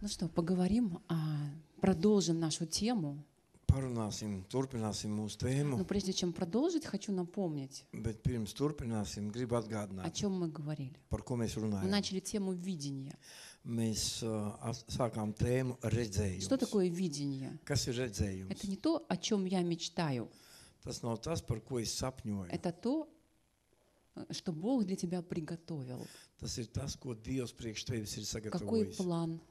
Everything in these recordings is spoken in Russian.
Ну что, поговорим, продолжим нашу тему. Turpināsim mūsu tēmu, Но прежде чем продолжить, хочу напомнить, bet pirms turpināsim, gribu о atgādināt, чем мы говорили. par ko mēs Мы runājam. начали тему видения. Mēs sākām tēmu Что redzējums. такое видение? Kas ir Это redzējums? не то, о чем я мечтаю. Tas nav tas, par ko es sapņoju. Это то, что Бог для тебя приготовил. Tas ir tas, ko Dievs priekš tevis ir Какой sagatavojis. план,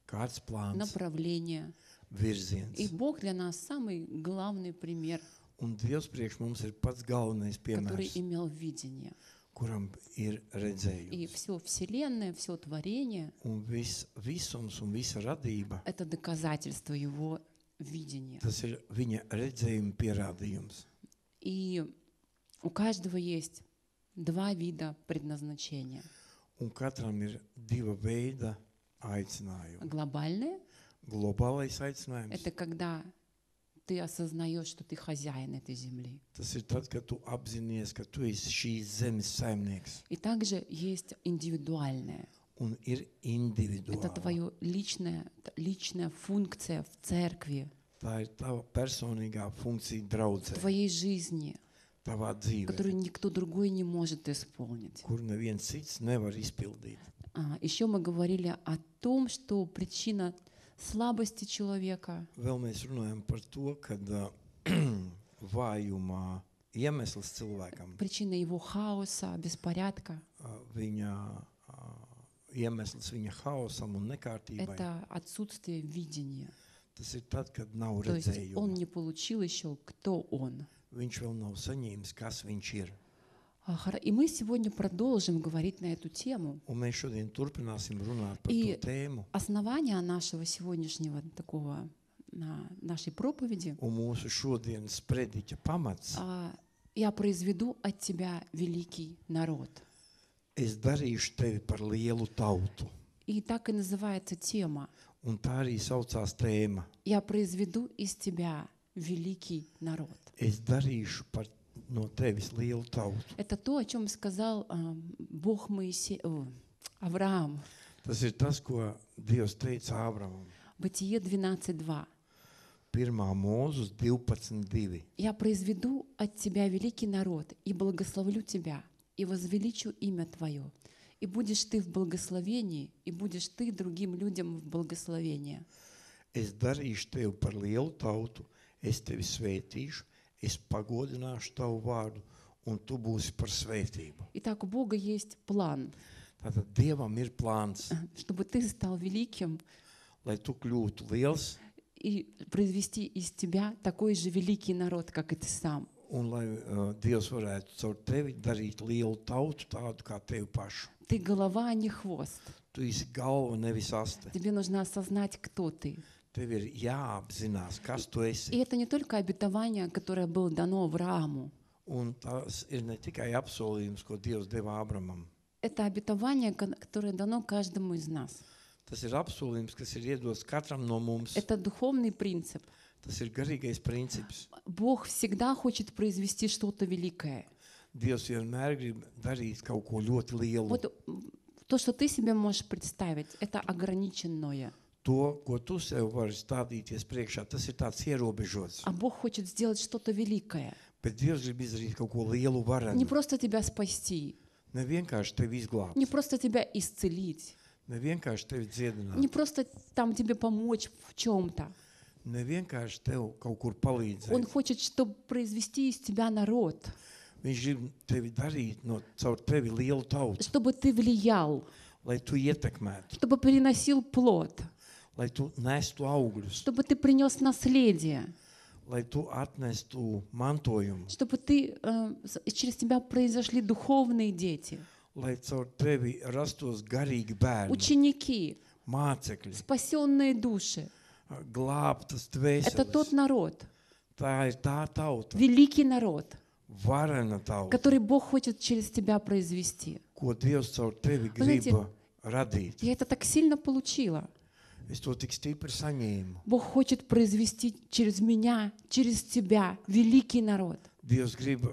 Kāds plāns, направление. И virziens. Бог для нас самый главный пример, Un Dievs priekš mums ir pats galvenais который piemērs, имел видение. kuram ir И redzējums. все Вселенная, все творение Un visums un visa radība, — это доказательство Его видения. tas ir viņa redzējuma pierādījums. И у каждого есть два вида предназначения. Un katram ir diva veida aicinājumi. Глобальное Globālais — aicinājums, это когда ты осознаешь, что ты хозяин этой земли. tas ir tad, kad tu apzinies, ka tu esi šīs zemes saimnieks. И также есть индивидуальное. Un ir Это individuāli. твоя личная функция в церкви, Tā ir tava personīgā funkcija в draudzē, твоей жизни, tavā dzīvē, которую никто другой не может исполнить. kur neviens cits nevar izpildīt. Еще мы говорили о том, что причина слабости человека Vēl mēs runājam par to, ka vājumā iemesls cilvēkam, причина его хаоса, беспорядка viņa iemesls viņa haosam un — nekārtībai, это отсутствие видения. tas ir tad, kad nav То есть он redzējuma. не получил еще, кто он. Viņš vēl nav saņēmis, kas viņš ir. И мы сегодня продолжим говорить на эту тему. Un mēs šodien turpināsim runāt par И to tēmu. основание нашего сегодняшнего нашей проповеди Un mūsu šodienas prediķa pamats — «Я произведу от тебя великий народ». es darīšu tevi par lielu tautu. И так и называется тема. Un tā arī saucās tēma. «Я произведу из тебя великий народ». Es darīšu par no tevis lielu tautu. Это то, о чем сказал Бог Авраам. Tas ir tas, ko Dievs teica Ābramam. Бытие 12:2. 1. Mūzus 12:2. «Я произведу от тебя великий народ, и благословлю тебя, и возвеличу имя твое, и будешь ты в благословении, и будешь ты другим людям в благословение». Es darīšu tevi par lielu tautu, es tevi svētīšu, es pagodināšu tavu vārdu, un tu būsi par svētību. Итак, у Бога есть план, Tātad Dievam ir plāns, чтобы ты стал великим lai tu kļūtu liels, и произвести из тебя такой же великий народ, как и ты сам. un lai Dievs varētu caur tevi darīt lielu tautu, tādu kā tevi pašu. Ты голова, а не хвост. Tu esi galva, nevis aste. Тебе нужно осознать, кто ты. Tev ir jāapzinās, kas tu И esi. это не только обетование, которое было дано Аврааму. Un tas ir ne tikai apsolījums, ko Dievs deva Ābramam. Это обетование, которое дано каждому из нас. Tas ir apsolījums, kas ir iedots katram no mums. Это духовный принцип. Tas ir garīgais princips. Бог всегда хочет произвести что-то великое. Dievs vienmēr grib darīt kaut ko ļoti lielu. Вот то, что ты себе можешь представить, это ограниченное. To, ko tu sev vari stādīties priekšā, tas ir tāds ierobežots. А Бог хочет сделать что-то великое. Bet Dievs grib izdarīt kaut ko lielu Не varenu. просто тебя спасти, Ne vienkārši tevi izglābt, не просто тебя исцелить, ne vienkārši tevi dziedināt, не просто там тебе помочь в чем-то. ne vienkārši tev kaut kur Он palīdzēt. хочет, чтобы произвести из тебя народ, Viņš grib tevi darīt caur tevi lielu tautu, чтобы ты влиял, lai tu ietekmētu, чтобы приносил плод, lai tu nestu augļus, чтобы ты принес наследие, lai tu atnestu mantojumu, чтобы через тебя произошли духовные дети, lai caur tevi rastos garīgi bērni, ученики, mācekļi, спасенные души. glābtas Это тот dvēseles. народ, Tā ir tā tauta, великий народ, varena tauta, который Бог хочет через тебя произвести. ko Dievs caur tevi знаете, grib radīt. Я это так сильно получила. Es to tik stipri saņēmu. Бог хочет произвести через меня, через тебя великий народ. Dievs grib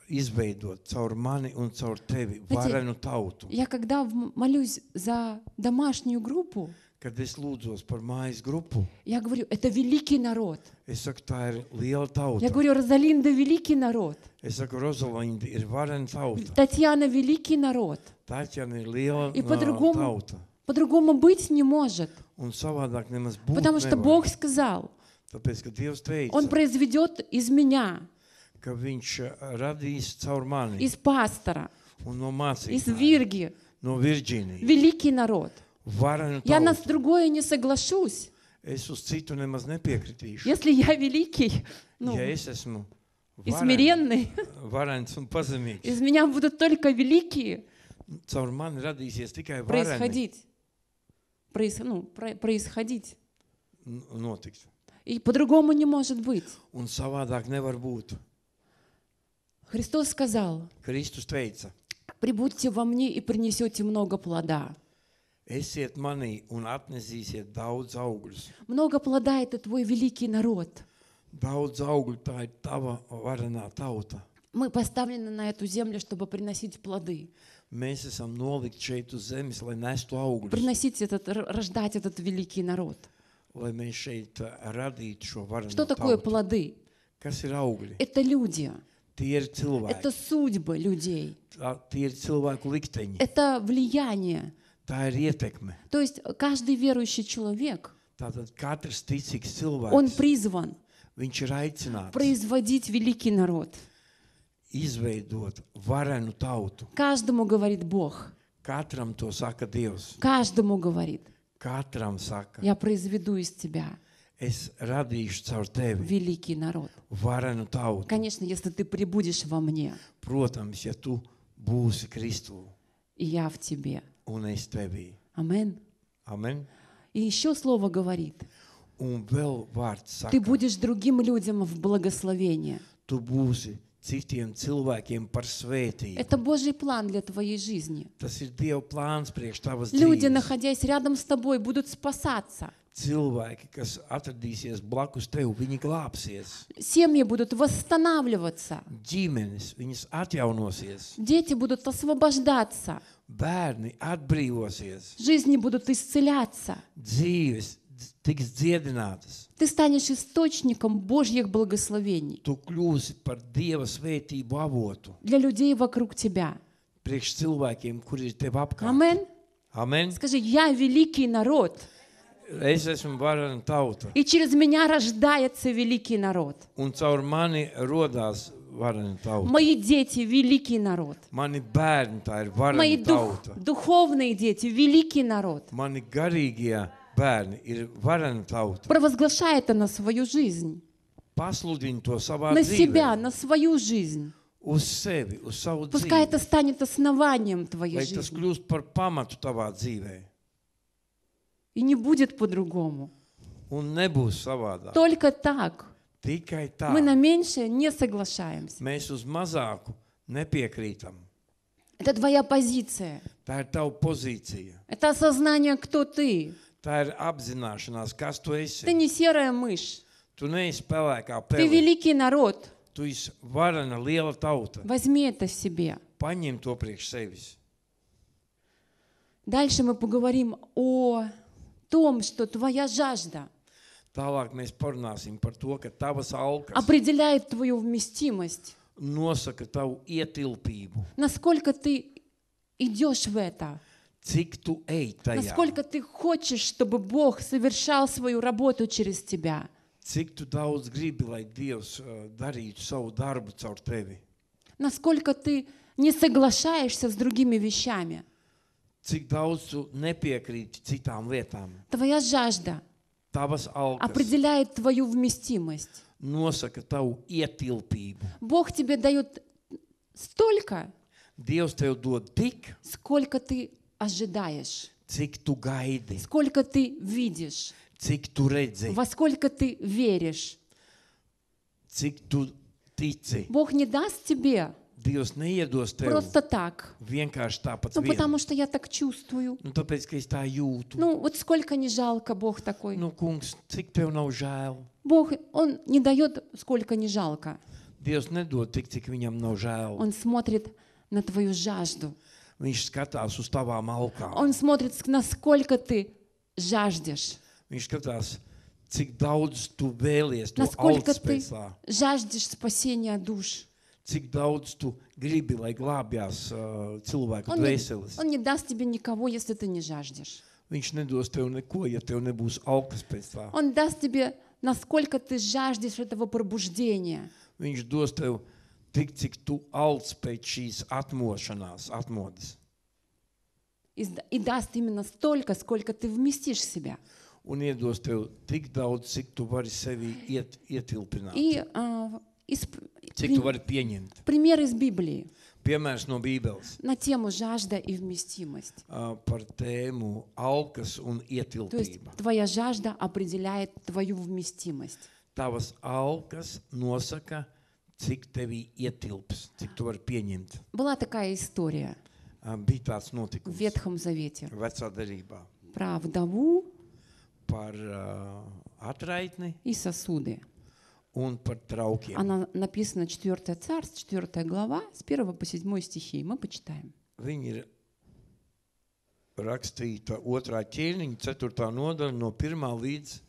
izveidot caur mani un caur tevi Знаете, varenu tautu. Я когда молюсь за домашнюю группу, Kad es lūdzos par mājas grupu, я говорю, это великий народ. es saku, tā ir liela Я tauta. говорю, Розалинда великий народ. Es saku, Rozalinda ir varena tauta. Татьяна великий народ. Tāķana ir liela И по-другому, tauta. по-другому быть не может. Un savādāk nemaz būt Потому что nevar. Бог сказал, Tāpēc, ka Dievs teica, Он произведет из меня, ka viņš radīs caur mani из пастора, un no из mācītāja, Вирги, no Virģīnijas, великий народ. varenu Я на tautu. другое не соглашусь. Es uz citu nemaz nepiekritīšu. Если я великий, ну, Ja es esmu и смиренный, varens un pazemīgs, из меня будут только великие caur mani radīsies tikai vareni происходить. Происходить. notikt. И по-другому не может быть. Un savādāk nevar būt. Христос сказал, Kristus teica, прибудьте во мне и принесете много плода. esiet manī un atnesīsiet daudz augļus. Много плода — это твой великий народ. Daudz augļu, tā ir tava varenā tauta. Мы поставлены на эту землю, чтобы приносить плоды. Mēs esam nolikt šeit uz zemes, lai nestu augļus, Рождать этот великий народ. lai mēs šeit radītu šo varenu Что такое tautu. плоды? Kas ir augļi? Это люди. Tie ir cilvēki. Это судьбы людей. Tie ir cilvēku likteņi. Это влияние. Tā ir ietekme. То есть каждый верующий человек, Tātad katrs ticīgs он cilvēks, призван viņš ir aicināts производить великий народ. izveidot varenu tautu. Каждому говорит Бог. Katram to saka Dievs. Каждому говорит, Katram saka, я произведу из тебя es radīšu caur tevi великий народ. varenu tautu. Конечно, если ты прибудешь во мне, Protams, ja tu būsi Kristu и я в тебе. un es tevī. Амен. Amen. И еще слово говорит, Un vēl vārds ты saka, будешь другим людям в благословение. tu būsi citiem cilvēkiem par svētību. Это Божий план для твоей жизни. Tas ir Dieva plāns priekš tavas Люди, dzīves. находясь рядом с тобой, будут спасаться. Cilvēki, kas atradīsies blakus tev, viņi glābsies. Семьи будут восстанавливаться. Ģimenes, viņas atjaunosies. Дети будут освобождаться. Bērni atbrīvosies. Жизни будут исцеляться. Dzīves tiks dziedinātas. Ты станешь источником Божьих благословений Tu kļūsi par Dieva svētību avotu для людей вокруг тебя. priekš cilvēkiem, kuri ir tev apkārt. Амен. Amen. Скажи, я великий народ, Es esmu varena tauta, и через меня рождается великий народ. un caur mani rodās varena tauta. Мои дети — великий народ. Mani bērni, tā ir Мои varena tauta. духовные дети — великий народ. Mani garīgie bērni ir varena tauta. Провозглашай это на свою жизнь, Pasludini to savā на себя, dzīvē, на свою жизнь. uz sevi, uz savu Пускай это dzīvi, станет основанием твоей lai tas жизни. kļūst par pamatu tavā dzīvē. И не будет по-другому. Un nebūs savādāk. Только так. Tikai tā. Мы на меньшее не соглашаемся. Mēs uz mazāku nepiekrītam. Это твоя позиция. Tā ir tava pozīcija. Это осознание, кто ты. Tā ir apzināšanās, kas tu Ты esi. не серая мышь. Tu neesi pelēkā Ты pele. великий народ. Tu esi varena liela tauta. Возьми это в себе. Paņem to priekš sevis. Дальше мы поговорим о том, что твоя жажда Tālāk mēs parunāsim par to, ka tavas alkas определяет твою вместимость. nosaka tavu ietilpību. Насколько ты идешь в это. Cik tu ej tajā. Насколько ты хочешь, чтобы Бог совершал свою работу через тебя. Cik tu daudz gribi, lai Dievs darītu savu darbu caur tevi. Насколько ты не соглашаешься с другими вещами. Cik daudz tu nepiekrīti citām lietām. Твоя жажда Tavas alkas определяет твою вместимость. nosaka tavu ietilpību. Бог тебе дает столько, Dievs tev dod tik, сколько ты ожидаешь, cik tu gaidi, сколько ты видишь, cik tu redzi, во сколько ты веришь. cik tu tici. Бог не даст тебе Dievs neiedos tev просто так. vienkārši tāpat Ну, vien. потому что я так чувствую. Tāpēc, ka es tā jūtu. Ну, вот сколько не жалко, Бог такой. Kungs, cik tev nav žēl? Бог, Он не дает, сколько не жалко. Dievs nedod tik, cik viņam nav žēl. Он смотрит на твою жажду. Viņš skatās uz tavām alkām. Он смотрит, насколько ты жаждешь, Viņš skatās, cik daudz tu vēlies to насколько augstu ты pēc tā. жаждешь спасения душ. Cik daudz tu gribi, lai glābjās cilvēku dvēseles. Он не даст тебе никого, если ты не жаждешь. Viņš nedos tev neko, ja tev nebūs alkas pēc tā. Он даст тебе, насколько ты жаждешь этого пробуждения. Viņš dos tev tik, cik tu alts pēc šīs atmodas. И даст именно столько, сколько ты вместишь в себя. Un iedos tev tik daudz, cik tu vari sevi ietilpināt. И Cik tu vari pieņemt. пример из Библии Piemērs no Bībeles на тему жажда и вместимость. par tēmu alkas un То есть ietilpība. твоя жажда определяет твою вместимость. Tavas alkas nosaka, cik tevi ietilps, cik tu vari pieņemt. Была такая история Bija tāds в notikums Ветхом Завете vecā derībā про вдову par atraitni и сосуды. un par traukiem. Она написана 4 Царств, 4 глава, с 1 по 7 стихи. Мы почитаем. Viņa ir rakstīta 2. ķēniņa 4. nodaļa no 1. līdz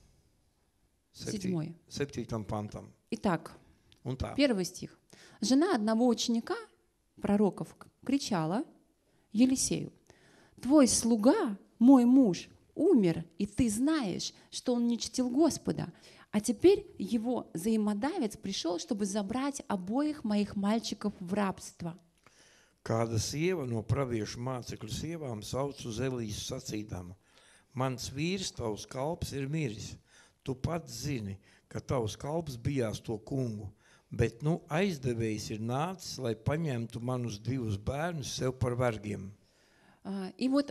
7. pantam. Итак, Un tā. 1 стих. Жена одного ученика, пророков, кричала Елисею: «Твой слуга, мой муж, умер, и ты знаешь, что он не чтил Господа. А теперь его взаимодавец пришел, чтобы забрать обоих моих мальчиков в рабство». Kāda sieva no praviešu mācekļu sievām sauc uz Elīsu sacīdama: Mans vīrs, tavs kalps, ir miris. Tu pats zini, ka tavs kalps bijās to kungu, bet nu aizdevējs ir nācis, lai paņemtu manus 2 bērnus sev par vergiem. И вот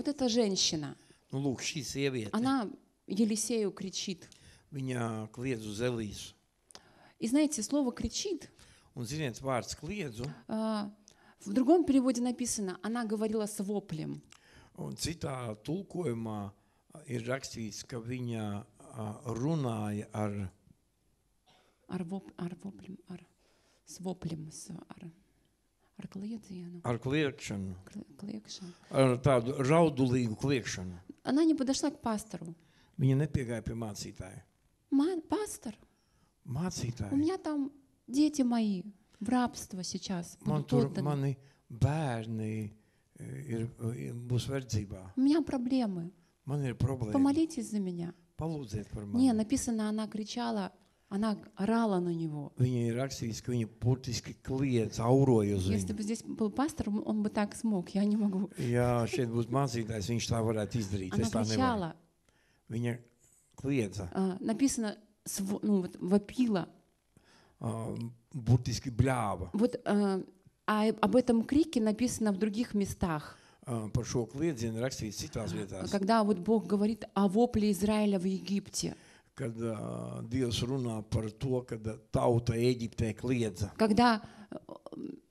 эта женщина, Nu, lūk, šī sieviete, она Елисею кричит. viņa kliedz uz Elīsu. И знаете, слово «кричит» Un ziniet, vārds kliedzu, в другом переводе написано, она говорила с воплем. un citā tulkojumā ir rakstīts, ka viņa runāja С воплем, ar kliecienu, ar kliekšanu, kliekšanu. ar tādu raudulīgu kliekšanu. Она не подошла к пастору. Viņa nepiegāja pie mācītāja. Пастор, у Mācītāji, меня там дети мои в рабство сейчас man будут tur отданы. mani bērni būs verdzībā. У меня проблемы. Man ir problēma. Помолитесь за меня. Palūdziet par Не, mani. написано, она кричала, она орала на него. Viņa ir rakstīts, ka viņa burtiski kliedz, auroja uz Если viņu. бы здесь был пастор, он бы так смог. Я не могу. Ja šeit būs mācītājs, viņš tā varētu izdarīt. Она Es tā nevaru. кричала. Viņa kliedza, Написано, вопила. burtiski bļāva. Об этом крике написано в других местах. Par šo kliedzienu rakstīts citās vietās. Когда вот Бог говорит о вопле Израиля в Египте. Kad Dievs runā par to, kad tauta Ēģiptē kliedza. Когда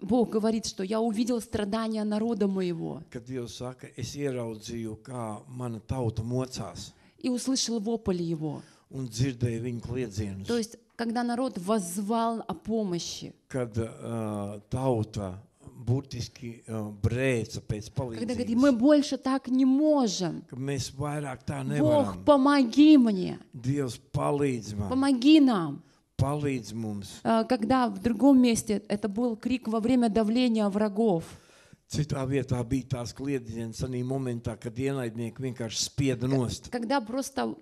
Бог говорит, что я увидел страдания народа моего. Kad Dievs saka, es ieraudzīju, kā mana tauta mocās И услышал вопль его. un dzirdēju viņu kliedzienus. То есть, когда народ воззвал о помощи. Kad tauta burtiski brēca pēc Когда говорит, мы palīdzības. больше так не можем. Ka mēs vairāk tā Бог, nevaram. помоги мне. Dievs palīdz man, Помоги нам. palīdz mums. Когда в другом месте это был крик во время давления врагов. Citā vietā bija tās kliedziens arī momentā, kad ienaidnieki vienkārši spieda nost. Когда просто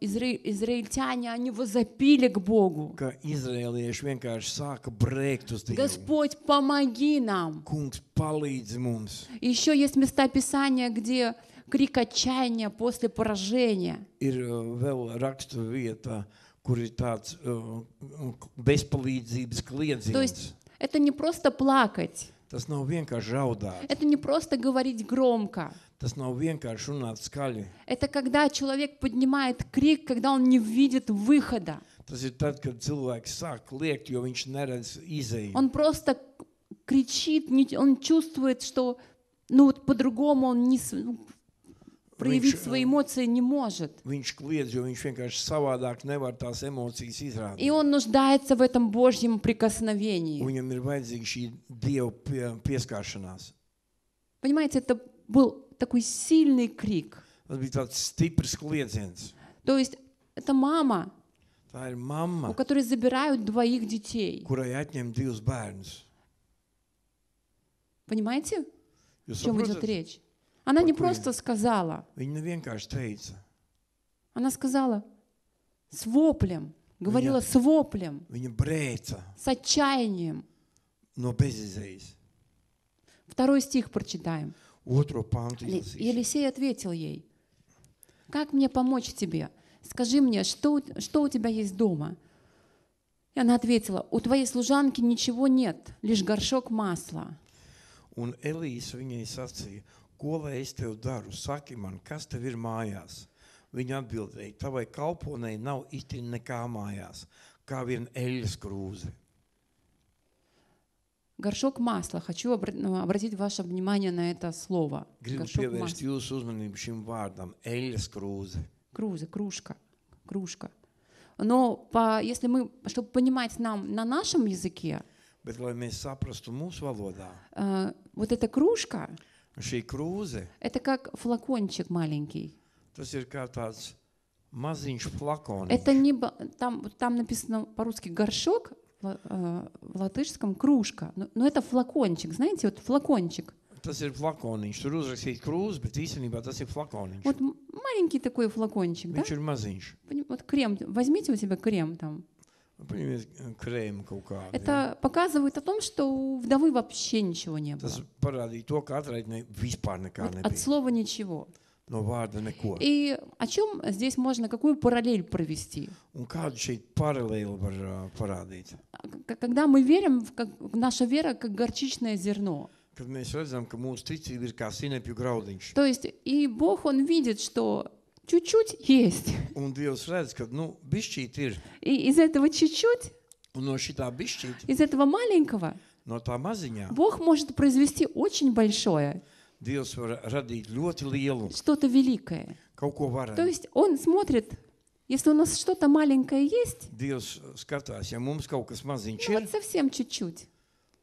израильтяне, они возопили к Богу. Ka izrēlieši vienkārši sāka brēkt uz Dievu. Господь, помоги нам. Kungs palīdz mums. И еще есть места Писания, где крик отчаяния после поражения. Ir vēl rakstu vieta, kur ir tāds bezpalīdzības То kliedziens. есть это не просто плакать, Tas nav vienkārši raudāt. это не просто говорить громко. Tas nav vienkārši runāt skaļi. Это когда человек поднимает крик, когда он не видит выхода. Tas ir tad, kad cilvēks sāk kliegt, jo viņš neredz izēju. Он просто кричит, он чувствует, что вот по-другому он проявить свои эмоции не может. Viņš kliedz, jo viņš vienkārši savādāk nevar tās emocijas izrādīt. И он нуждается в этом Божьем прикосновении. Viņam ir vajadzīga šī Dieva pieskāršanās. Понимаете, это был такой сильный крик. Tas bija tāds stiprs kliedziens. То есть это мама, Tā ir у mamma, которой забирают 2 детей. kurai atņem 2 bērnus. Понимаете, Jūs о чем идет saprotat? речь? Она не Какой? просто сказала, Viņa nevienkārši teica. она сказала с воплем, говорила с воплем, Viņa brēca с отчаянием. no bezizējas. 2 стих прочитаем. Otro pantu И izlasīšu. Елисей ответил ей: «Как мне помочь тебе? Скажи мне, что у тебя есть дома?» И она ответила: «У твоей служанки ничего нет, лишь горшок масла». Un Elīsa viņai sacīja, ko lai es tev daru? Saki man, kas tev ir mājās? Viņa atbildēja, tavai kalponei nav itin nekā mājās, kā vien eļas krūze. Горшок масла. Хочу обратить ваше внимание на это слово. Gribu Горшок pievērst масла. jūsu uzmanību šim vārdam – eļas krūze. Круза, кружка. Но чтобы понимать нам на нашем языке, Bet, lai mēs saprastu mūsu valodā, вот эта кружка, šī krūze, это как флакончик маленький. tas ir kā tāds maziņš flakoniņš. Это не там написано по-русски горшок, в латышском кружка, но это флакончик, знаете, вот флакончик. Tas ir flakoniņš. Tur uzrakstīt krūze, bet īstenībā tas ir flakoniņš. Вот маленький такой флакончик, да? Viņš ir maziņš. Вот крем, возьмите у себя крем там. Paņemiet krēmu kaut kādu. Это показывает о том, что у вдовы вообще ничего не было. Tas parādīja to, ka atraitnē vispār nekā Вот от nebija. слова ничего. No vārda neko. И о чем здесь можно, какую параллель провести? Un kādu šeit paralēli var parādīt? Когда мы верим, наша вера как горчичное зерно. Kad mēs redzam, ka mūsu ticība ir kā sinepju graudiņš. То есть и Бог, Он видит, что чуть-чуть есть. Un Dievs redz, ka, bišķīt ir. И из этого чуть-чуть, Un no šitā bišķīt, из этого маленького, no tā maziņā, Бог может произвести очень большое, Dievs var radīt ļoti lielu, что-то великое. kaut ko То varenu. есть Он смотрит, если у нас что-то маленькое есть, Dievs skatās, ja mums kaut kas maziņš ну ir, вот совсем чуть-чуть,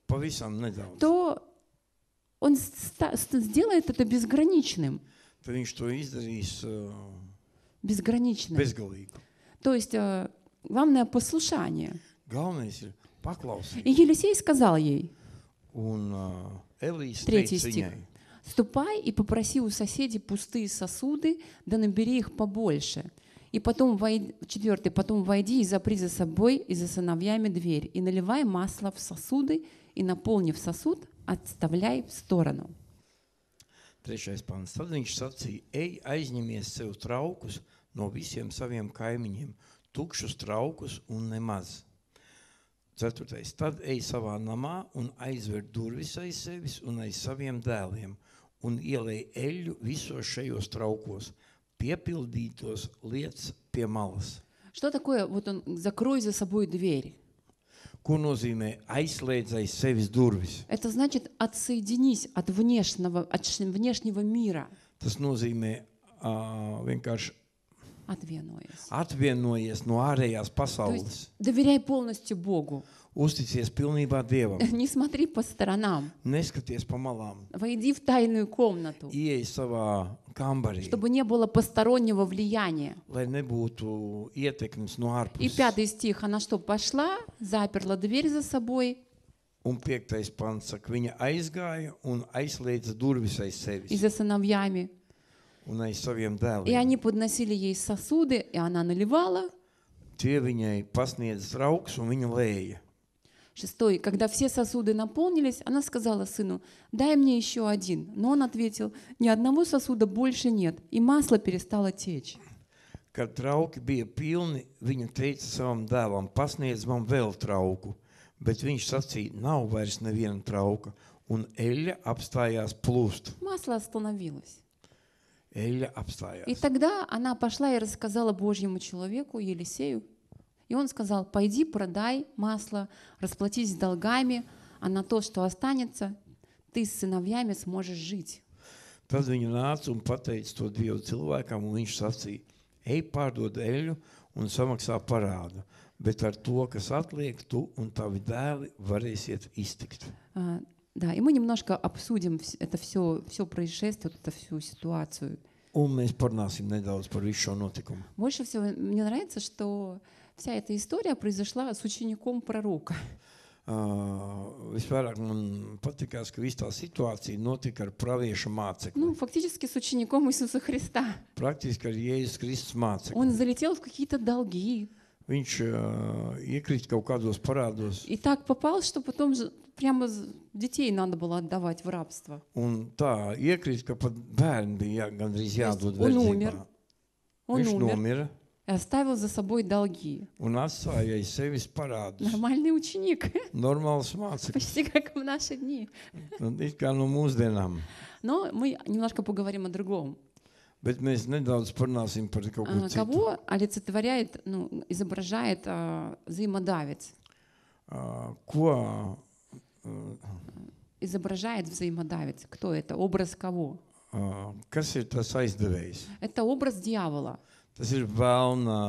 pavisam nedaudz, то Он сделает это безграничным. tad viņš to izdarīs Безграничным. bezgalīgi. То есть главное послушание. Galvenais ir И paklausīt. Елисей сказал ей, Un Elīs 3 teica стих. viņai, «Ступай и попроси у соседей пустые сосуды, да набери их побольше. И потом войди, 4, потом войди и запри за собой и за сыновьями дверь, и наливай масло в сосуды, и, наполнив сосуд, отставляй в сторону». 3. pants. Tad viņš sacīja, ej, aizņemies sev traukus no visiem saviem kaimiņiem, tukšus traukus un nemaz. 4. Tad ej savā namā un aizver durvis aiz sevis un aiz saviem dēliem un ielej eļļu visos šajos traukos, piepildītos liec pie malas. Что такое, вот он, закрой за собой дверь? Ko nozīmē aizslēdz aiz sevis durvis? Это значит отсоединись от внешнего мира. Tas nozīmē vienkārši atvienojies no ārējās То pasaules. есть доверяй полностью Богу. Uzticies pilnībā Dievam. Не смотри по сторонам. Neskaties pa malām. Войди в тайную комнату, Ieej savā kambarī, чтобы не было постороннего влияния. lai nebūtu ietekmes no И ārpuses. 5 стих, она что, пошла, заперла дверь за собой Un 5. pants saka, viņa aizgāja un aizslēdza durvis aiz и sevis за сыновьями. un aiz saviem И dēliem. они подносили ей сосуды, и она наливала. Tie viņai pasniedz trauks un viņa lēja. 6. Когда все сосуды наполнились, она сказала сыну: «Дай мне еще один». Но он ответил: «Ни одного сосуда больше нет». И масло перестало течь. Kad trauki bija pilni, viņa teica savam dēlam, pasniedz man vēl trauku, bet viņš sacīja, nav vairs neviena trauka, un eļļa apstājās plūst. Масло остановилось. Eļļa apstājās. И тогда она пошла и рассказала Божьему человеку, Елисею. И он сказал: «Пойди, продай масло, расплатись с долгами, а на то, что останется, ты с сыновьями сможешь жить». Tad viņa nāca un pateica to Dievu cilvēkam, un viņš sacīja, ej pārdod eļļu un samaksā parādu, bet ar to, kas atliek, tu un tavi dēli varēsiet iztikt. Да, и мы немножко обсудим это все происшествие, вот эту всю ситуацию. Un mēs parunāsim nedaudz par visu šo notikumu. Больше всего мне нравится, что вся эта история произошла с учеником пророка. Visvairāk man patikās, ka visa tā situācija notika ar pravieša mācekli. Ну, фактически с учеником Иисуса Христа. Praktiski ar Jēzus Kristus mācekli. Он залетел в какие-то долги. Viņš iekrīt kaut kādos parādos. И так попал, что потом прямо детей надо было отдавать в рабство. Un tā iekrīt, ka pat bērni bija gandrīz jādod un verdzībā. umir. Он Viņš умер nomira и оставил за собой долги. un atstāja aiz sevis parādus. Нормальный ученик, Normāls māceklis. почти как в наши дни. It kā no mūsdienām. Но мы немножко поговорим о другом. Bet mēs nedaudz parunāsim par kaut ko citu. Кого олицетворяет, изображает взаимодавец? Ko Изображает взаимодавец. Кто это? Образ кого? kas ir tas aizdevējs? Это образ дьявола. Tas ir vēlna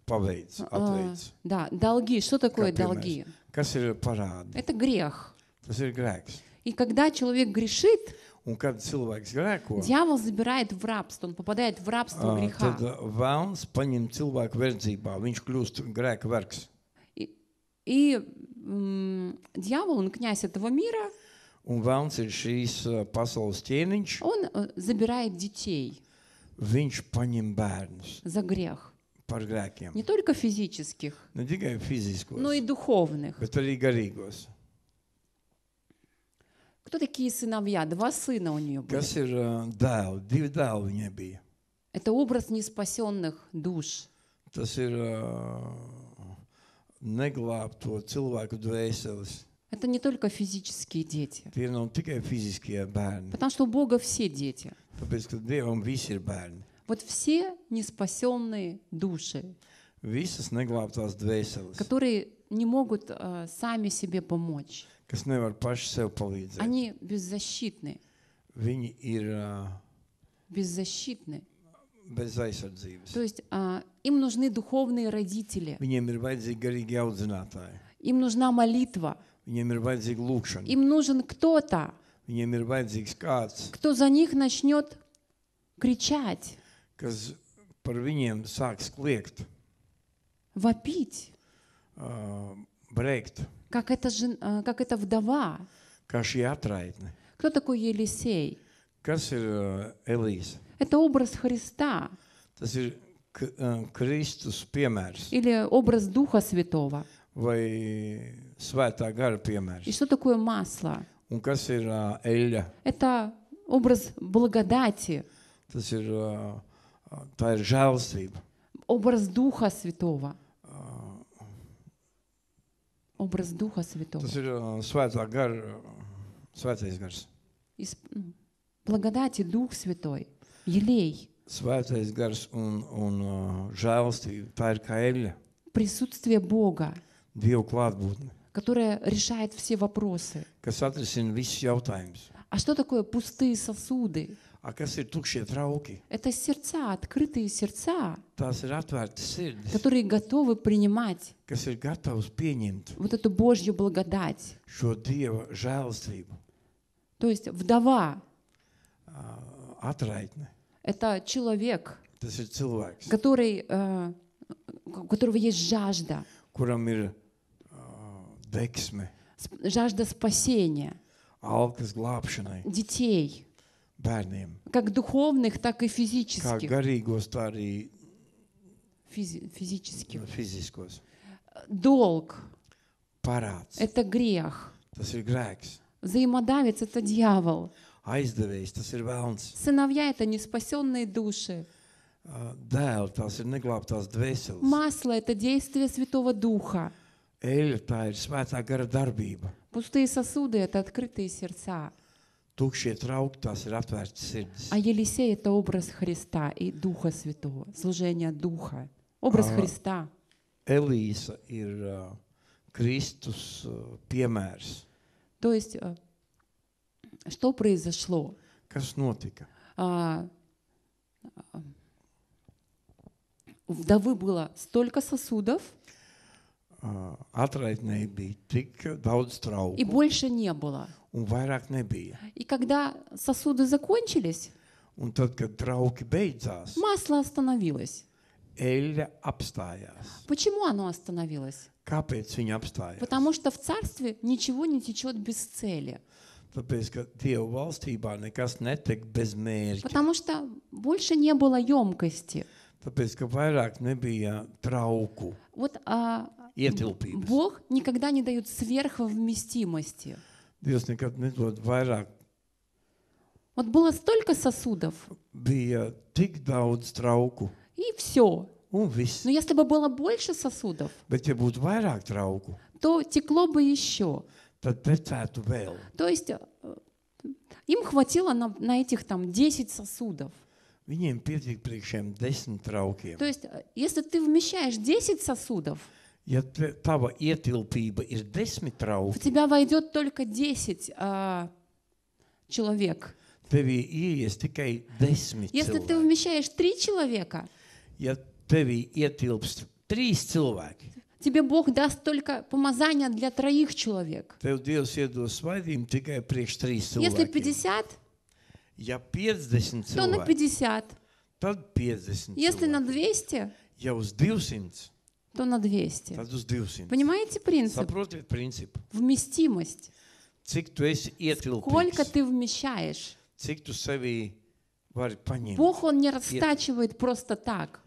paveids, atveids. Да, долги. Что такое Kā piemērs. долги? Kas ir parādi? Это грех. Tas ir grēks. И когда человек грешит, Un kad cilvēks grēko, дьявол забирает в рабство, он попадает в рабство греха. tad vēlns paņem cilvēku verdzībā. Viņš kļūst grēka vergs. И дьявол, он князь этого мира, Un vēlns ir šīs pasaules ķēniņš. он забирает детей Viņš paņem bērnus за грех. par grēkiem. Не только физических, Ne tikai fiziskos, но и духовных. bet arī garīgos. Кто такие сыновья? 2 сына у нее были. Kas ir dēli? 2 dēli viņai bija. Это образ неспасенных душ. Tas ir neglābto cilvēku dvēseles. Это не только физические дети. Tie nav tikai fiziskie bērni. Потому что у Бога все дети. Tāpēc, ka Dievam visi ir bērni. Вот все неспасенные души, Visas neglābtās dvēseles, которые не могут сами себе помочь. kas nevar paši sev palīdzēt. Они беззащитны. Viņi ir Беззащитны. bez aizsardzības. То есть им нужны духовные родители. Viņiem ir vajadzīgi garīgi audzinātāji. Им нужна молитва. Viņiem ir vajadzīga lūkšana. Им нужен кто-то, Viņiem ir vajadzīgs kāds, кто за них начнет кричать, kas par viņiem sāks kliegt, вопить, brēkt, как эта вдова. kā šī atraitne. Кто такой Елисей? Kas ir Elīze? Это образ Христа Tas ir Kristus piemērs или образ Духа Святого. vai svētā gara И piemērs. что такое масло? Un kas ir eļļa? Это образ благодати, Tas ir, tā ir žēlstība. образ Духа Святого. Образ Духа Святого. Tas ir svētā gara, svētais gars. Благодати Дух Святой. Елей. Svētais gars un žēlstība. Tā ir kā eļļa, Присутствие Бога, Dievu klātbūtne, которое решает все вопросы. kas atrisina visus jautājumus. А что такое пустые сосуды? Kas ir tukšie trauki? Это сердца, открытые сердца, Tās ir atvērtas sirdis, которые готовы принимать kas ir gatavas pieņemt вот эту Божью благодать. šo Dieva žēlstību. То есть вдова Atraitne. – это человек, Tas ir cilvēks, у которого есть жажда, kuram ir deksme, жажда спасения alkas glābšanai, детей, bērniem. как духовных, так и Kā физических. garīgos, tā arī Физических. fiziskos. Долг Parāds. – это грех. Tas ir grēks. Взаимодавец – это дьявол. Aizdevējs, tas ir vēlns. Сыновья – это неспасенные души. Dēli, tās ir neglābtās dvēseles. Масло – это действие Святого Духа. Eļļa, tā ir svētā gara darbība. Пустые сосуды – это открытые сердца. Tukšie trauki, tās ir atvērtas sirdis. А Елисей – это образ Христа и Духа Святого, служение Духа. Образ Христа. Elīsa ir Kristus piemērs. То есть, что произошло? Kas notika? У вдовы было столько сосудов, Atraitnei bija tik daudz и trauku, больше не было. un vairāk nebija. И когда сосуды закончились, Un tad, kad trauki beidzās, масло остановилось. eļļa apstājās. Почему оно остановилось? Kāpēc viņa apstājās? Потому что в царстве ничего не течет без цели. Tāpēc, ka Dieva valstībā nekas netek bez mērķa. Потому что больше не было емкости. Tāpēc, ka vairāk nebija trauku, Вот ietilpības. Бог никогда не дает сверхвместимости. Dievs nekad nedod vairāk. Вот было столько сосудов, Bija tik daudz trauku, и все. un viss. Но если бы было больше сосудов, Bet, ja būtu vairāk trauku, то текло бы еще. tad tecētu vēl. То есть им хватило на этих там 10 сосудов. Viņiem pietika priekš šiem 10 traukiem. То есть если ты вмещаешь 10 сосудов, Ja tava ietilpība ir 10 в trauki, тебя войдет только 10 человек. tevī ieies tikai 10 Если ты cilvēki. вмещаешь 3 человека, Ja tevī ietilpst 3 cilvēki, тебе Бог даст только помазание для 3 человек. tev Dievs iedos svaidījumu tikai priekš 3 Если cilvēkiem. 50, Ja 50 то на cilvēki, 50. tad 50 Если на cilvēki. 200, Ja uz 200, то на 200. tad uz 200. Понимаете принцип? Saprotiet principu? Вместимость. Cik tu esi Сколько ietilpīgs, ты вмещаешь? cik tu sevī vari paņemt. Бог, Он не растачивает просто так.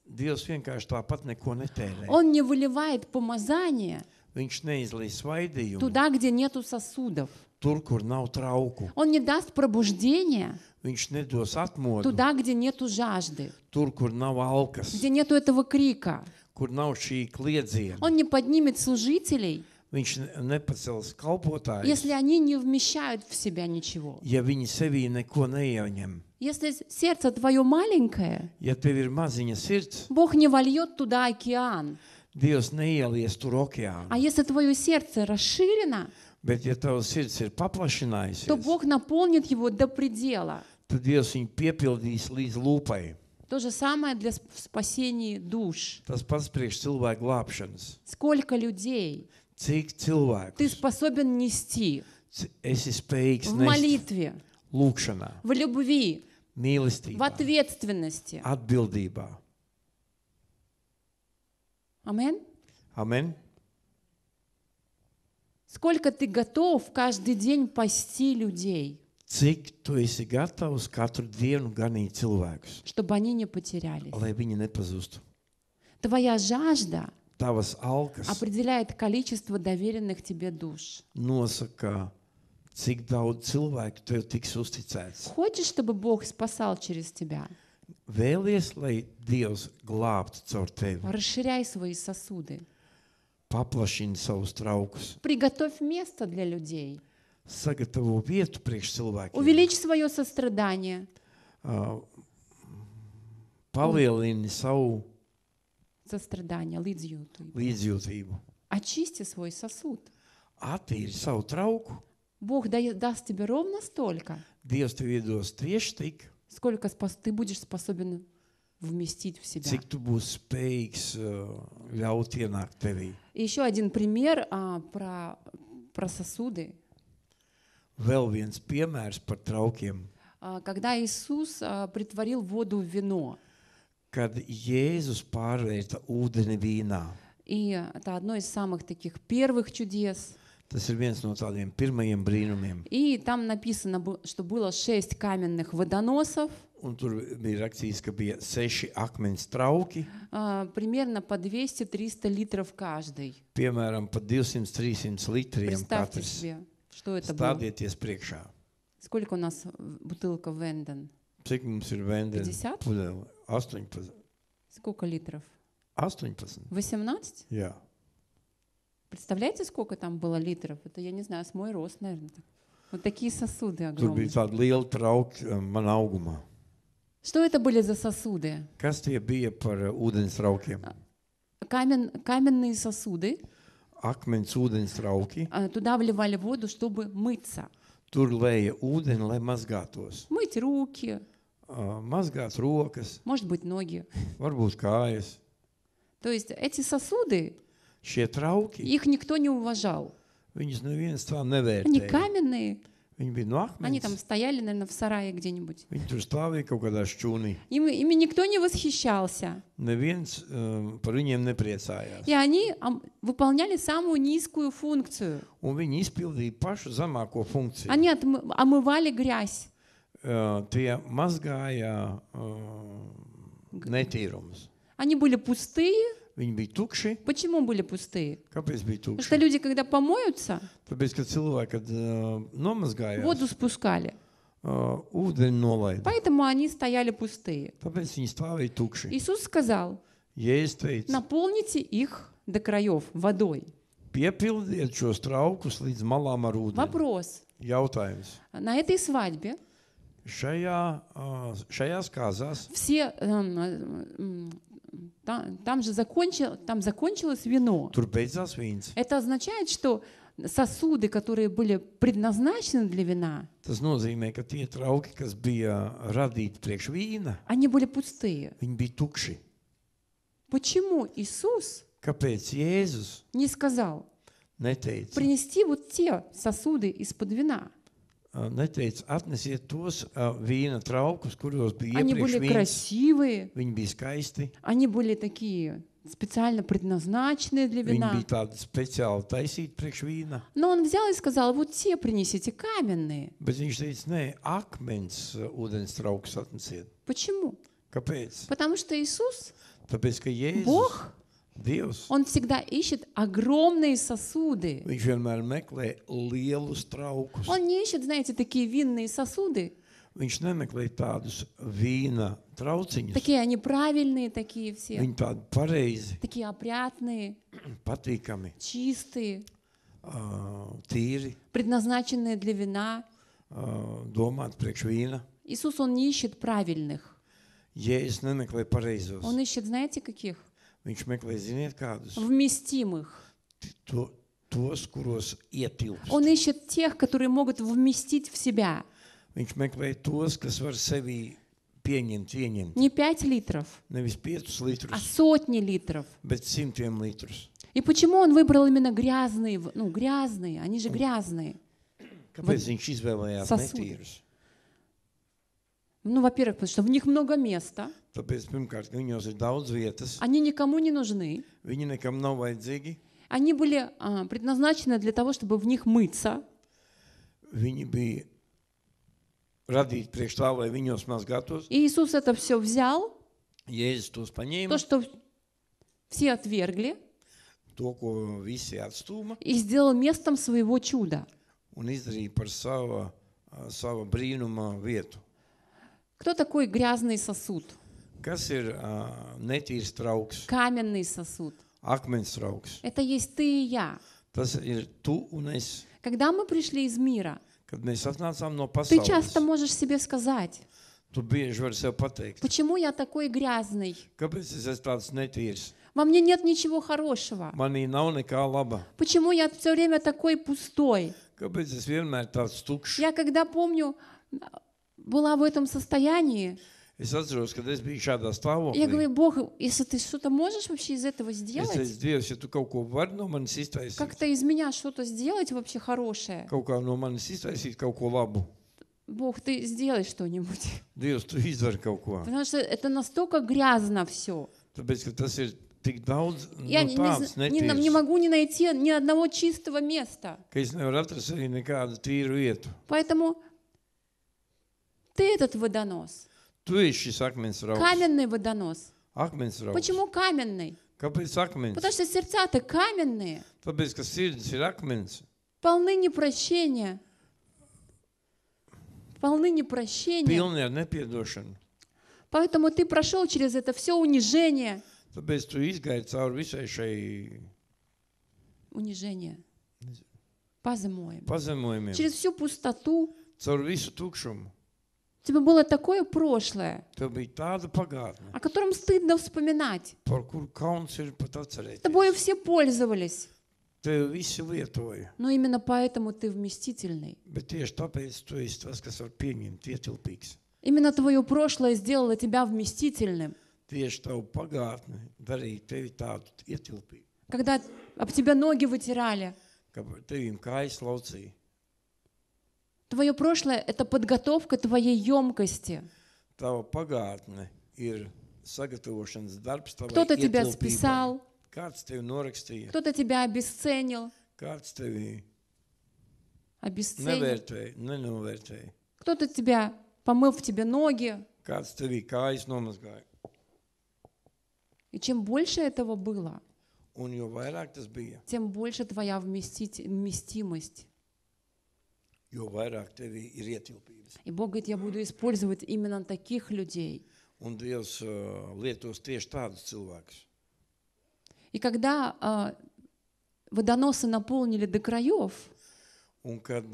Dievs vienkārši tāpat neko netērē. Он не выливает помазание Viņš neizlīj svaidījumu туда, где нету сосудов. tur, kur nav trauku. Он не даст пробуждение Viņš nedos atmodu туда, где нету жажды, tur, kur nav alkas, где нету этого крика. kur nav šī kliedziena. Он не поднимет служителей, Viņš nepacels kalpotājus, если они не вмещают в себя ничего. ja viņi sevī neko neieņem. Если сердце твое маленькое, Ja tev ir maziņa sirds, Бог не вольет туда океан. Dievs neielies tur okeānu. А если твое сердце расширено, Bet, ja tavs sirds ir то paplašinājusies, Бог наполнит его до предела. tad Dievs viņu piepildīs līdz lūpai. То же самое для спасения душ. Tas pats priekš cilvēku glābšanas. Сколько людей Cik ты cilvēkus способен нести esi spējīgs в nest молитве, lūkšanā, в любви, в mīlestībā, ответственности. atbildībā. Амин? Amen. Сколько ты готов каждый день пасти людей, Cik tu esi gatavs katru dienu ganīt cilvēkus, чтобы они не потерялись? lai viņi nepazustu. Твоя жажда Tavas alkas определяет количество доверенных тебе душ. nosaka, cik daudz cilvēku tev tiks uzticēts. Хочешь, чтобы Бог спасал через тебя? Vēlies, lai Dievs glābtu caur tevi, Расширяй свои сосуды. paplašini savus traukus, Приготовь место для людей. sagatavo vietu priekš cilvēkiem, Увеличь свое сострадание. palielini savu Сострадание, līdzjūtību. līdzjūtību, Очисти свой сосуд. attīri savu trauku. Бог даст тебе ровно столько, Dievs tev iedos tieši tik, сколько ты будешь способен вместить в себя. cik tu būsi spējīgs ļaut ienākt tevī. И еще один пример про сосуды. Vēl viens piemērs par traukiem. Когда Иисус притворил воду в вино. Kad Jēzus pārvērta ūdeni vīnā. И это одно из самых таких первых чудес. Tas ir viens no tādiem pirmajiem brīnumiem. И там написано, что было 6 каменных водоносов, Un tur bija rakstīts, ka bija 6 akmens trauki, примерно по 200-300 литров каждый. piemēram, pa 200-300 litriem Представьте katrs. себе, что это было. Stādieties priekšā. Сколько у нас бутылка Венден? Cik mums ir vendeni? 50? Pudeli? 18. Сколько литров? 18? 18? Jā. Представляете, сколько там было литров? Это, я не знаю, с мой рост, наверное. Вот такие сосуды Tur bija огромные. tādi lieli trauki man augumā. Что это были за сосуды? Kas tie bija par ūdens traukiem? Каменные сосуды. Akmens ūdens trauki. Туда вливали воду, чтобы мыться. Tur lēja ūdeni, lai mazgātos. Мыть руки, Mazgāt rokas, может быть, ноги. varbūt kājas. То есть эти сосуды, Šie trauki, их никто не уважал. viņus neviens tā Они nevērtēja. каменные, Viņi bija no Они там akmens. стояли, наверное, в сарае где-нибудь. Viņi tur stāvēja kaut kādā šķūnī. Ими никто не восхищался. Neviens par viņiem nepriecājās. И они выполняли самую низкую функцию. Un viņi izpildīja pašu zemāko funkciju. Они омывали грязь. Tie mazgāja netīrumus. Они были pустые. Viņi bija tukši. Почему были пустые? Kāpēc bija Потому что tukši? люди, когда помоются, Tāpēc, ka cilvēki, kad nomazgājās, воду спускали. ūdeni nolaida. Поэтому они стояли пустые. Tāpēc viņi stāvēja tukši. Иисус сказал, Jēzus teica, наполните их до краев водой. piepildiet šos traukus līdz malām ar ūdeni. Вопрос. Jautājums. На этой свадьбе Šajās kāzās все там закончилось вино. tur beidzās vīns. Это означает, что сосуды, которые были предназначены для вина, Tas nozīmē, ka tie trauki, kas bija radīti priekš vīna, они были пустые. viņi bija tukši. Почему Иисус Kāpēc Jēzus не сказал neteica, принести вот те сосуды из-под вина? atnesiet tos vīna traukus, kuros bija Они iepriekš были vīns. красивые, Viņi bija skaisti, они были такие специально предназначенные для viņi вина. bija tādi speciāli taisīti priekš vīna. Но он взял и сказал, вот те принесите каменные. Bet viņš teica, nē, akmens ūdens traukus atnesiet. Почему? Kāpēc? Потому что Иисус, Tāpēc, ka Jēzus, Бог, Dievs, Он всегда ищет огромные сосуды. viņš vienmēr meklē lielus traukus. Он не ищет, знаете, такие винные сосуды. Viņš nemeklē tādus vīna trauciņus. Такие они правильные, такие все. Viņi tādi pareizi, Такие опрятные, patīkami, чистые, tīri, предназначенные для вина. domāti priekš vīna. Иисус, Он не ищет правильных. Jēzus nemeklē pareizos. Он ищет, знаете, каких? Viņš meklē, ziniet, kādus Вместимых. tos, kuros ietilpst. Он ищет тех, которые могут вместить в себя. Viņš meklē tos, kas var sevī ieņemt. Не 5 литров, Nevis 5 а litrus, сотни литров. bet 100 litrus. И почему Он выбрал именно грязные? Грязные, они же грязные. Kāpēc viņš izvēlējās Sasūdi. netīrus? Во-первых, потому что в них много места. Tāpēc, pirmkārt, ka viņos ir daudz vietas, Они никому не нужны. viņi nekam nav vajadzīgi, Они были предназначены для того, чтобы в них мыться. viņi bija radīti priekš tā, lai viņos mazgātos. И Иисус это все взял, Jēzus tos то, paņēma, что все отвергли, to, ko visi atstūma, и сделал местом своего чуда. un izdarīja par sava brīnuma vietu. Кто такой грязный сосуд? Kas ir netīrs trauks, Каменный сосуд. akmens trauks? Это есть ты и я. Tas ir tu un es. Когда мы пришли из мира, Kad mēs atnācām no ты pasaules, часто можешь себе сказать, tu bieži vari sev pateikt, почему я такой грязный? kāpēc es esmu tāds netīrs? Во мне нет ничего хорошего. Manī nav nekā laba. Почему я все время такой пустой? Kāpēc es vienmēr tāds tukšs? Я когда помню, была в этом состоянии, Es atceros, kad es biju šādā я stāvoklī. говорю, Бог, если ты что-то можешь вообще из этого Es сделать, teicu, Dievs, ja tu kaut ko vari no manis iztaisīt, как-то из меня что-то сделать вообще хорошее, kaut kā no manis iztaisīt kaut ko labu. Бог, ты сделай что-нибудь. Dievs, tu izdari kaut ko. Потому что это настолько грязно все. Tāpēc, ka tas ir tik daudz Я tāds не netīrs, могу не найти ни одного чистого места. ka es nevaru atrast arī nekādu tīru vietu. Поэтому ты этот водонос, Tu esi šis akmens rauks. каменный водонос. Akmens rauks. Почему каменный? Kāpēc akmens? Потому что сердца-то каменные, Tāpēc, ka sirds ir akmens. полны непрощения. Полны непрощения. Pilni ar nepiedošanu. Поэтому ты прошел через это все унижение. Tāpēc tu izgāji cauri visai šai Унижение. Позамоем. pazemojumiem, Через всю пустоту. cauri visu tukšumu. У тебя было такое прошлое, Tev bija tāda pagātne, о котором стыдно вспоминать. par kuru kauns ir pat atcerēties. Тобой все пользовались. Tev visi lietoja, Но именно поэтому ты вместительный. bet tieši tāpēc tu esi tas, kas var pieņemt ietilpīgs. Именно твое прошлое сделало тебя вместительным. Tieši tavu pagātne darīja tevi tādu ietilpīgu, Когда об тебя ноги вытирали, ka tevīm kājas laucīja. Твое прошлое — это подготовка твоей емкости. Tava pagātne ir sagatavošanas darbs tavai Кто-то тебя ietilpībai. списал, Kāds tevi norakstīja, кто-то тебя обесценил, kāds tevi обесценил. nevērtēja, nenovērtēja, Кто-то тебя помыл в тебе ноги. kāds tevi kājas nomazgāja. И чем больше этого было, Un jo vairāk tas bija, тем больше твоя вместимость. jo vairāk tevi ir ietilpības. И Бог говорит, я буду использовать именно таких людей. Un Dievs lietos tieši tādus cilvēkus. И когда водоносы наполнили до краев, Un kad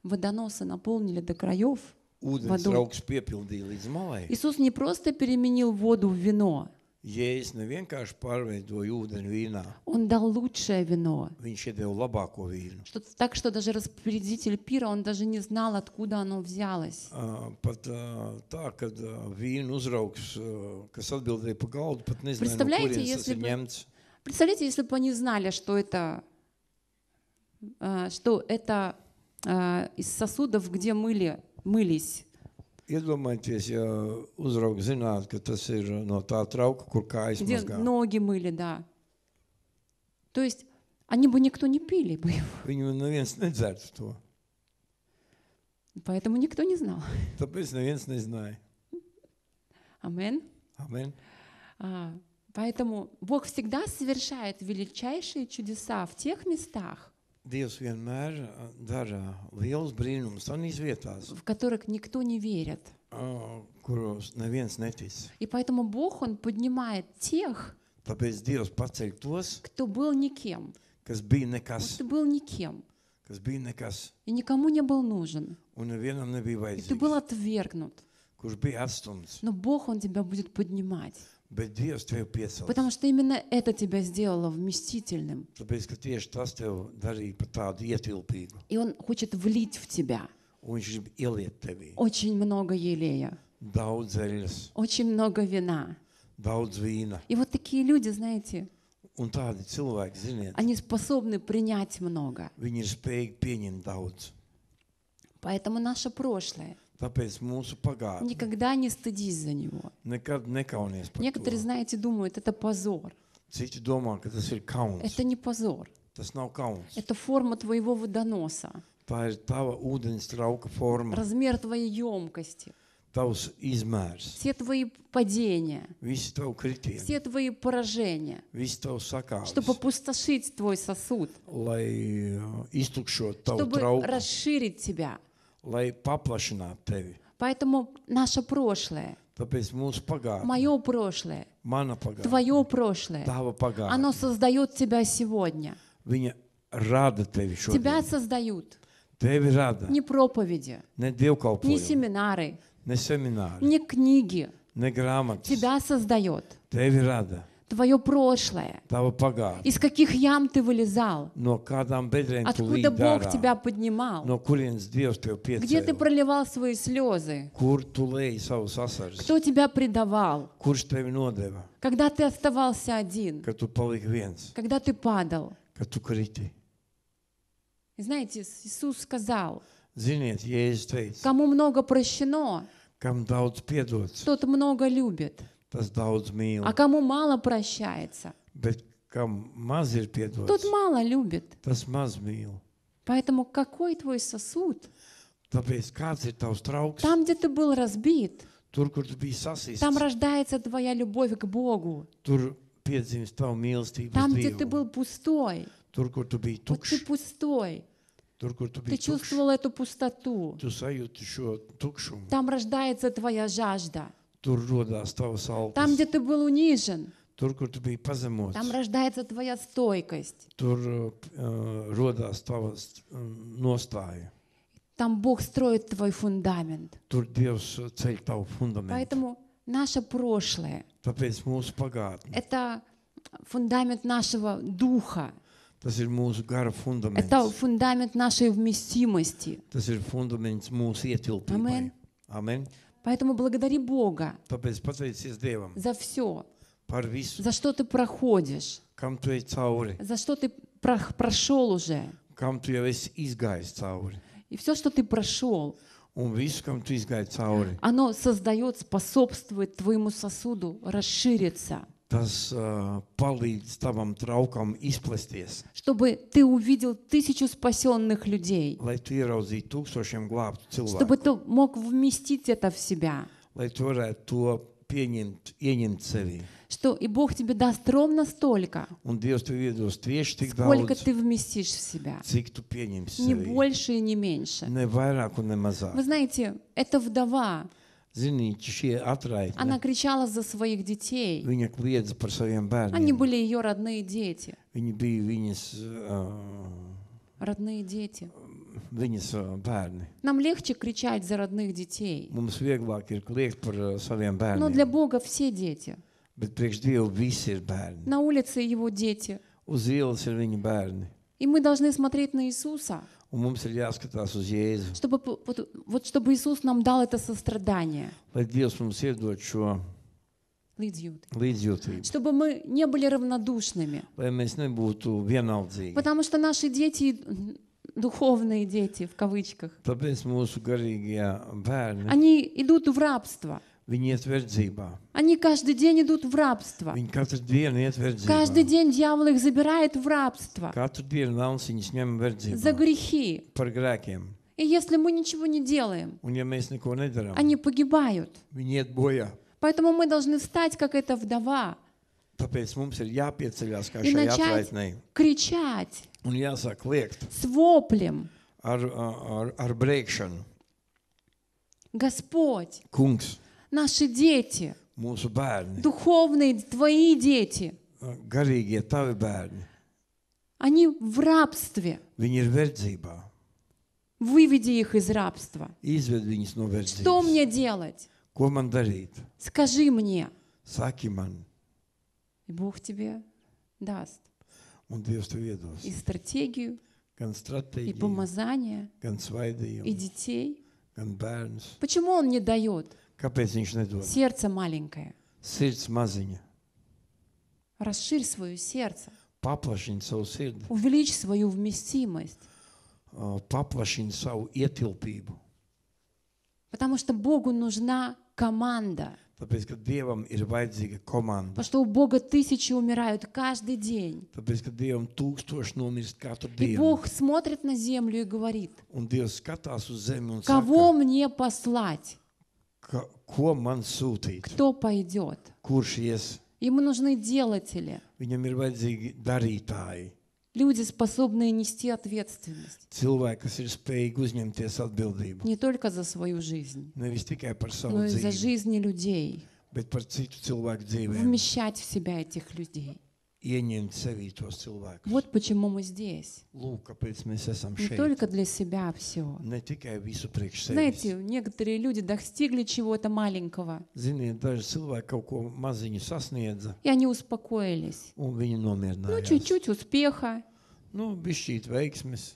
водоносы наполнили до краев, ūdens Vadu. trauks piepildīja līdz malai, Иисус не просто переменил воду в вино, Jēzus nevienkārši pārveidoja ūdeni vīnā, Он дал лучшее вино. viņš iedeva labāko vīnu. Так что даже распорядитель пира, он даже не знал, откуда оно взялось. Pat tā, kad vīnu uzraugs, kas atbildēja par galdu, pat nezināja, no Представляете, kurienes tas если ir бы- ņemts. Представляете, если бы они знали, что это из сосудов, где мылись. Iedomājieties, ja uzraugs zinātu, ka tas ir no tā trauka, kur kājas Где mazgā. ноги мыли, да. То есть они бы никто не пили бы его. Viņu neviens nedzertu to. Поэтому никто не знал. Tāpēc neviens nezināja. Амин. Amen. Поэтому Бог всегда совершает величайшие чудеса в тех местах, Dievs vienmēr dara lielus brīnumus tādās vietās, в которых никто не верит. kuros neviens netic. И поэтому Бог, Он поднимает тех, Tāpēc Dievs paceļ tos, кто был никем. kas bija Вот nekas, ты был никем и никому не был нужен. un nevienam nebija И ты был vajadzīgs, отвергнут. kurš bija atstumts. Но Бог, Он тебя будет поднимать. Bet Dievs tevi piecels. Потому что именно это тебя сделало вместительным. Tāpēc, ka tieši tas tev darīja par tādu ietilpīgu. И Он хочет влить в тебя Un viņš grib ieliet tevī очень много елея, daudz eļas, очень много вина. daudz vīna. И вот такие люди, знаете, Un tādi cilvēki, ziniet, они способны принять много. viņi ir spējīgi pieņemt daudz. Поэтому наше прошлое, Tāpēc mūsu pagātne никогда не стыдись за него. nekad nekaunies par Некоторые, to. знаете, думают, это позор. Citi domā, ka tas ir kauns. Это не позор. Tas nav kauns. Это форма твоего водоноса, Tā ir tava ūdens trauka forma, размер твоей емкости, tavs izmērs, все твои падения, visi tavu kritieni, все твои поражения, visi tavu чтобы sakāvis, опустошить твой сосуд, lai iztukšot tavu чтобы trauku, расширить тебя. lai paplašinātu tevi. Поэтому наше прошлое, Tāpēc mūsu pagātne, мое прошлое, mana pagātne, твое прошлое, tava pagātne, оно создает тебя сегодня. viņa rada tevi Тебя šodien. создают Tevi rada не проповеди, ne не dievkalpojumi, семинары, ne semināri, не книги. ne grāmatas. Тебя создает Tevi rada твое прошлое. tava pagātne. Из каких ям ты вылезал? No kādām bedrēm tu Откуда līd Бог dārā? тебя поднимал? No kurienes Dievs tev Где ты piecēla? проливал свои слезы? Kur tu lēji savus asaras? Кто тебя предавал? Kurš tevi nodeva? Когда ты оставался один? Kad tu paliki viens, Когда ты падал? kad tu kriti. И знаете, Иисус сказал, Ziniet, Jēzus teica, кому много прощено, kam daudz piedots, тот много любит. tas daudz mīl, А кому мало прощается, bet kam maz ir тот piedots, мало любит. tas maz mīl. Поэтому какой твой сосуд? Tāpēc kāds ir tavs trauks? Там, где ты был разбит, Tur, kur tu biji sasists, там рождается твоя любовь к Богу. tur piedzimst tava mīlestība Там, uz где ты Dievu. был пустой, Tur, kur tu biji вот ты tukšs, пустой, tur, kur tu ты biji tukšs, чувствовал эту пустоту. tu sajūti šo tukšumu. Там рождается твоя жажда. Tur rodās tavas Там, alpas. где ты был унижен, Tur, kur tu biji pazemots, там рождается твоя стойкость. tur rodās tavas nostāja. Там Бог строит твой фундамент. Tur Dievs ceļ tavu fundamentu. Поэтому наше прошлое Tāpēc mūsu pagātne, — это фундамент нашего духа, tas ir mūsu gara fundaments. это фундамент нашей вместимости. Tas ir fundaments mūsu ietilpībai. Amen. Amen. Поэтому благодари Бога Tāpēc pateicies Dievam за все, par visu, за что ты проходишь, kam tu ej cauri, за что ты прошел уже. kam tu jau esi izgājis cauri. И все, что ты прошел, un visu, kam tu izgāji cauri. оно создает, способствует твоему сосуду расшириться, Tas palīdz tavam traukam izplesties, чтобы ты увидел 1000 спасенных людей, lai tu ieraudzītu tūkstošiem glābtu чтобы cilvēku, ты мог вместить это в себя, lai tu varētu to ieņemt sevī. что и Бог тебе даст ровно столько, Un Dievs tev iedos tieši tik сколько daudz, ты вместишь в себя, cik tu pieņemsi не sevī. больше и не меньше. Ne vairāk un ne mazāk. Вы знаете, эта вдова, Zini, šie atraitņi, она кричала за своих детей. viņa kliedza par saviem Они bērniem. были ее родные дети. Viņi bija Родные дети. viņas bērni. Нам легче кричать за родных детей. Mums vieglāk ir kliegt par saviem Но для bērniem, Бога все дети. bet priekš Dievu visi ir bērni. На улице его дети. Uz ielas ir viņa bērni. И мы должны смотреть на Иисуса, Un mums ir jāskatās uz Jēzu, чтобы Иисус нам дал это сострадание. lai Dievs mums iedod šo līdzjūtību, Чтобы мы не были равнодушными. lai mēs nebūtu vienaldzīgi. Потому что наши дети, духовные дети, в кавычках, Tāpēc mūsu garīgie bērni, они идут в рабство. viņi iet verdzībā. Они каждый день идут в рабство. Viņi katru dienu iet Каждый verdzībā. день дьявол их забирает в рабство Katru dienu velns viņus ņem за verdzībā грехи. par grēkiem. И если мы ничего не делаем, Un ja mēs neko nedarām, они погибают. viņi iet bojā. Поэтому мы должны встать, как эта вдова, Tāpēc mums ir jāpieceļās kā и šai начать atraitnei кричать un jāsāk liekt с воплем: ar brēkšanu. Господь, Kungs, наши дети, mūsu bērni, духовные твои дети, garīgie tavi bērni, они в рабстве. viņi ir verdzībā. Выведи их из рабства. Izved viņus no Что verdzības. мне делать? Ko man darīt? Скажи мне. Saki man, И Бог тебе даст un Dievs tev iedos и стратегию, gan и stratēģiju, помазание, gan и svaidījumu, детей. gan bērnus. Почему Он не дает? Kāpēc viņš nedod? Сердце маленькое. Sirds maziņa. Расширь свое сердце. Paplašini savu sirdi, Увеличь свою вместимость. paplašini savu ietilpību. Потому что Богу нужна команда. Tāpēc, ka Dievam ir vajadzīga komanda. Потому что у Бога 1000 умирают каждый день. Tāpēc, ka Dievam 1000 nomirst katru И dienu. Бог смотрит на землю и говорит: Un Dievs skatās uz zemi un кого saka, мне послать? ko man sūtīt, Кто пойдет? kurš ies. Ему нужны делатели. Viņam ir vajadzīgi darītāji. Люди, способные нести ответственность. Cilvēki, kas ir spējīgi uzņemties atbildību. Не только за свою жизнь, Nevis tikai par savu но и за dzīvi, жизни людей. bet par citu cilvēku dzīvēm. Вмещать в себя этих людей. Ieņemt sevī tos cilvēkus. Вот почему мы здесь. Lūk, kāpēc mēs esam Не šeit. только для себя все. Ne tikai visu priekš sevis. Знаете, некоторые люди достигли чего-то маленького, Ziniet, daži cilvēki kaut ko maziņu sasniedza, и они успокоились. un viņi Ну, nomierināja. чуть-чуть успеха, Bišķīt veiksmes.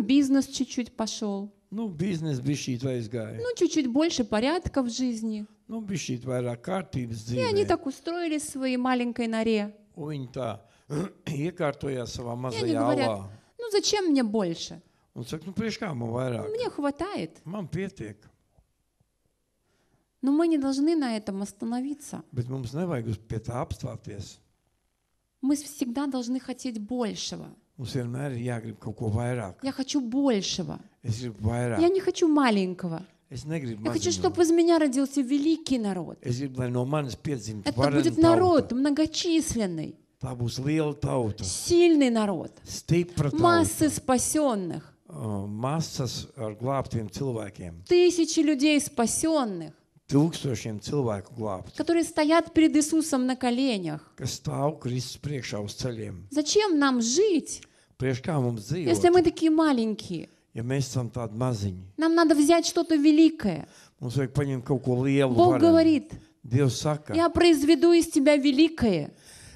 бизнес чуть-чуть пошел, Biznes bišķīt aizgāja. чуть-чуть больше порядка в жизни. Bišķīt vairāk kārtības И они dzīvē. так устроились в своей маленькой норе. Un viņi tā iekārtojās savā И они mazajā говорят: alā. зачем мне больше? Un saka, priekš kā man vairāk? Мне хватает. Man pietiek. Но мы не должны на этом остановиться. Bet mums nevajag pie tā apstāties. Мы всегда должны хотеть большего. Mums vienmēr ir jāgrib kaut ko vairāk. Я хочу большего. Es gribu vairāk. Я не хочу маленького. Es negribu Я хочу, maziņu. чтобы из меня родился великий народ. Es gribu, lai no manis piedzimtu Это varena будет tauta. народ многочисленный, Tā būs liela tauta. сильный народ, Stipra массы tauta. спасенных, Masas ar glābtiem cilvēkiem. 1000 людей спасенных, 1000 cilvēku glābt. которые стоят перед Иисусом на коленях. Kas stāv Kristus priekšā uz ceļiem. Зачем нам жить, Priekš kā mums если dzīvot, мы такие маленькие? ja mēs esam tādi maziņi? Нам надо взять что-то великое. Mums vajag paņemt kaut ko lielu. Бог varenu. говорит: Dievs saka, я произведу из тебя великое.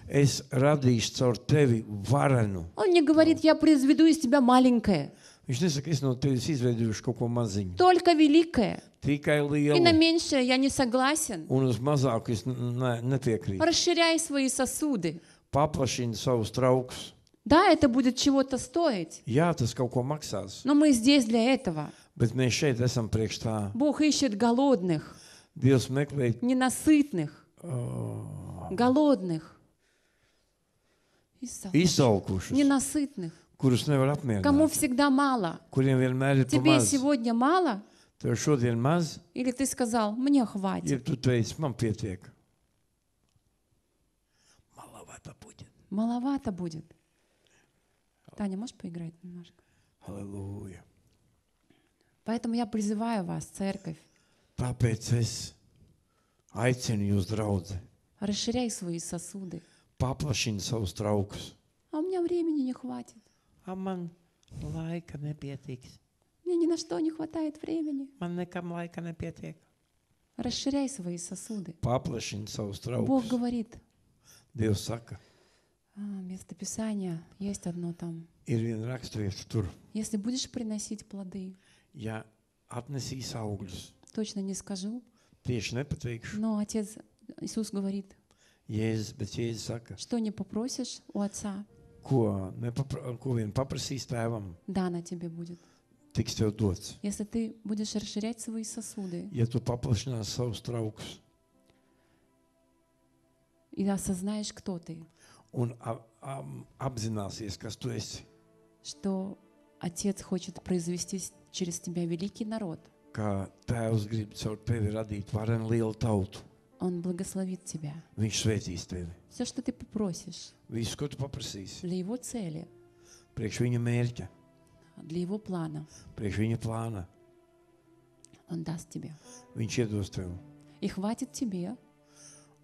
es radīšu caur tevi varenu. Он не говорит: я произведу из тебя маленькое. Viņš nesaka, es no tevis izveidošu kaut ko maziņu. Только великое. Tikai И на lielu. меньшее я не согласен. Un uz mazāku es nepiekrītu. Расширяй свои сосуды. Paplašini savus traukus. Да, это будет чего-то стоить, Jā, tas kaut ko maksās, но мы здесь для этого. bet mēs šeit esam priekš tā. Бог ищет голодных, Dievs meklē ненасытных, голодных, izsalkušus, ненасытных, kurus nevar кому apmierināt, всегда мало. kuriem vienmēr ir Тебе pamaz. сегодня мало? Tev šodien maz, Или ты сказал, мне ja хватит? tu teici, man pietiek. Маловато будет. Маловато будет. Таня, можешь поиграть немножко? Halleluja. Поэтому я призываю вас, церковь, Tāpēc es aicinu jūs, draudzi, расширяй свои сосуды. paplašini savus traukus. А у меня времени не хватит. Man laika nepietiks. Мне ни на что не хватает времени. Man nekam laika nepietiek. Расширяй свои сосуды. Paplašini savus Бог traukus. говорит, Dievs saka, местописание есть одно там. ir viena raksturvieta tur. Если будешь приносить плоды, Ja atnesīs augļus, точно не скажу, tieši nepateikšu. но Отец Иисус говорит, Bet Jēzus saka, что не попросишь у Отца, ko vien paprasīs tēvam, дано тебе будет. tiks tev dots. Если ты будешь расширять свои сосуды Ja tu paplašinās savus traukus и осознаешь, кто ты, un apzināsies, kas tu esi, что Отец хочет произвести через тебя великий народ, ka Tēvs grib caur tevi radīt varenu lielu tautu, Он благословит тебя. Viņš svētīs tevi. Все, что ты попросишь Visu, ko tu paprasīsi, для Его цели, priekš viņa mērķa, для Его плана, priekš viņa plāna, Он даст тебе. Viņš iedos tev. И хватит тебе,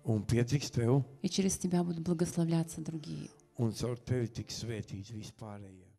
Un pietiks tev, и через тебя будут благословляться другие. un caur tevi tiks svētīts vispārējie.